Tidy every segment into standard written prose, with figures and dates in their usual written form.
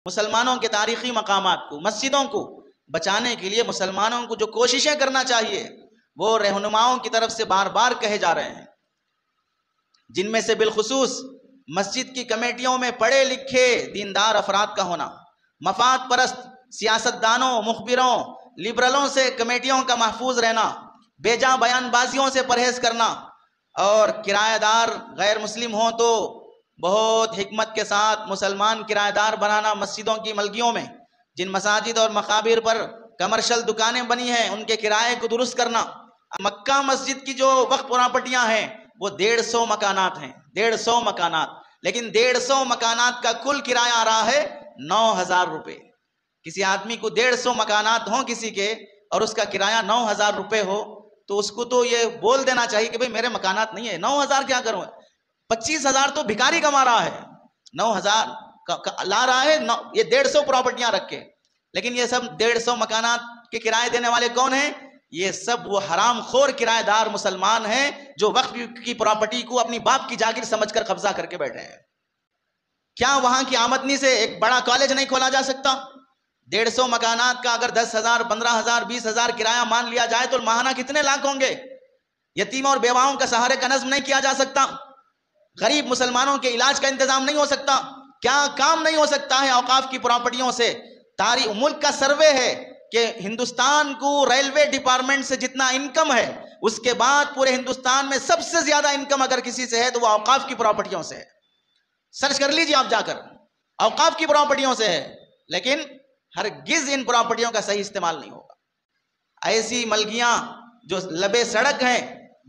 مسلمانوں کے تاریخی مقامات کو، مسجدوں کو بچانے کے لیے مسلمانوں کو جو کوششیں کرنا چاہیے وہ رہنماؤں کی طرف سے بار بار کہے جا رہے ہیں، جن میں سے بالخصوص مسجد کی کمیٹیوں میں پڑھے لکھے دیندار افراد کا ہونا، مفاد پرست سیاستدانوں، مخبروں، لبرلوں سے کمیٹیوں کا محفوظ رہنا، بے جا بیان بازیوں سے پرہیز کرنا، اور کرایہ دار غیر مسلم ہوں تو بہت حکمت کے ساتھ مسلمان کرایہ دار بنانا مسجدوں کی ملکیوں میں، جن مساجد اور مقابر پر کمرشل دکانیں بنی ہیں ان کے کرائے کو درست کرنا۔ مکہ مسجد کی جو وقف پراپرٹیاں ہیں وہ 150 مکانات ہیں، 150 مکانات، لیکن 150 مکانات کا کل کرایہ آ رہا ہے 9,000 روپے۔ کسی آدمی کو 150 مکانات ہوں کسی کے اور اس کا کرایہ 9,000 روپے ہو تو اس کو تو یہ بول دینا چاہیے کہ بھئی میرے مکانات نہیں ہے، 9,000 کیا کروں؟ 25,000 تو بھکاری کما رہا ہے، 9,000 لا رہا ہے، یہ 150 پراپرٹیاں رکھ کے، لیکن یہ سب 150 مکانات کے کرائے دینے والے کون ہیں؟ یہ سب وہ حرام خور کرایہ دار مسلمان ہیں جو وقف کی پراپرٹی کو اپنی باپ کی جاگیر سمجھ کر قبضہ کر کے بیٹھے ہیں۔ کیا وہاں کی آمدنی سے ایک بڑا کالج نہیں کھولا جا سکتا؟ 150 مکانات کا اگر 10,000 15,000 20,000 کرایہ مان لیا جائے تو ماہانہ کتنے لاکھ ہوں گے؟ یتیموں اور بیواؤں کا سہارے کا نظم نہیں کیا جا سکتا؟ غریب مسلمانوں کے علاج کا انتظام نہیں ہو سکتا؟ کیا کام نہیں ہو سکتا ہے اوقاف کی پراپرٹیوں سے؟ ملک کا سروے ہے کہ ہندوستان کو ریلوے ڈپارٹمنٹ سے جتنا انکم ہے اس کے بعد پورے ہندوستان میں سب سے زیادہ انکم اگر کسی سے ہے تو وہ اوقاف کی پراپرٹیوں سے ہے۔ سرچ کر لیجئے آپ جا کر، اوقاف کی پراپرٹیوں سے ہے، لیکن ہرگز ان پراپرٹیوں کا صحیح استعمال نہیں ہوگا۔ ایسی ملکیاں جو لبے سڑک ہیں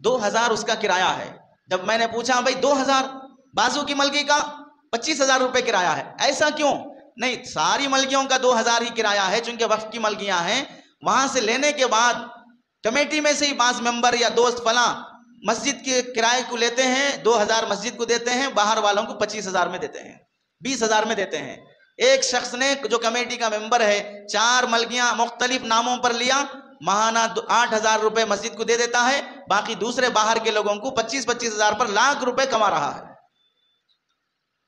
2,000 اس کا کرایہ ہے۔ جب میں نے پوچھا بھئی 2,000 بازو کی ملکی کا 25,000 روپے کرایہ ہے، ایسا کیوں؟ نہیں، ساری ملکیوں کا 2,000 ہی کرایہ ہے چونکہ وقف کی ملکیاں ہیں۔ وہاں سے لینے کے بعد کمیٹی میں سے ہی بعض ممبر یا دوست فلاں مسجد کے کرائے کو لیتے ہیں، 2,000 مسجد کو دیتے ہیں، باہر والوں کو 25,000 میں دیتے ہیں، 20,000 میں دیتے ہیں۔ ایک شخص نے جو کمیٹی کا ممبر ہے 4 ملکیاں مختلف ناموں پر لیا، ماہانہ 8,000 روپے مسجد کو دے دیتا ہے، باقی دوسرے باہر کے لوگوں کو 25,000 پر لاکھ روپے کما رہا ہے۔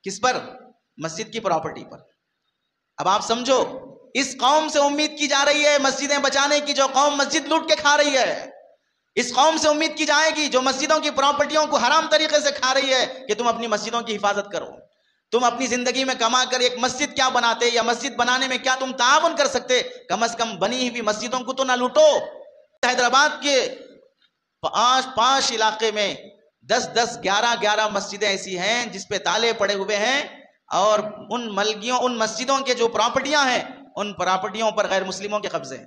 کس پر؟ مسجد کی پراپرٹی پر۔ اب آپ سمجھو، اس قوم سے امید کی جا رہی ہے مسجدیں بچانے کی جو قوم مسجد لوٹ کے کھا رہی ہے، اس قوم سے امید کی جائے گی جو مسجدوں کی پراپرٹیوں کو حرام طریقے سے کھا رہی ہے کہ تم اپنی مسجدوں کی حفاظت کرو۔ تم اپنی زندگی میں کما کر ایک مسجد کیا بناتے یا مسجد بنانے میں کیا تم تعاون کر سکتے؟ کم از کم بنی ہوئی مسجدوں کو تو نہ لوٹو۔ حیدرآباد کے 5 علاقے میں 10 11 مسجدیں ایسی ہیں جس پہ تالے پڑے ہوئے ہیں، اور ان مسجدوں کے جو پراپرٹیاں ہیں ان پراپرٹیوں پر غیر مسلموں کے قبضے ہیں۔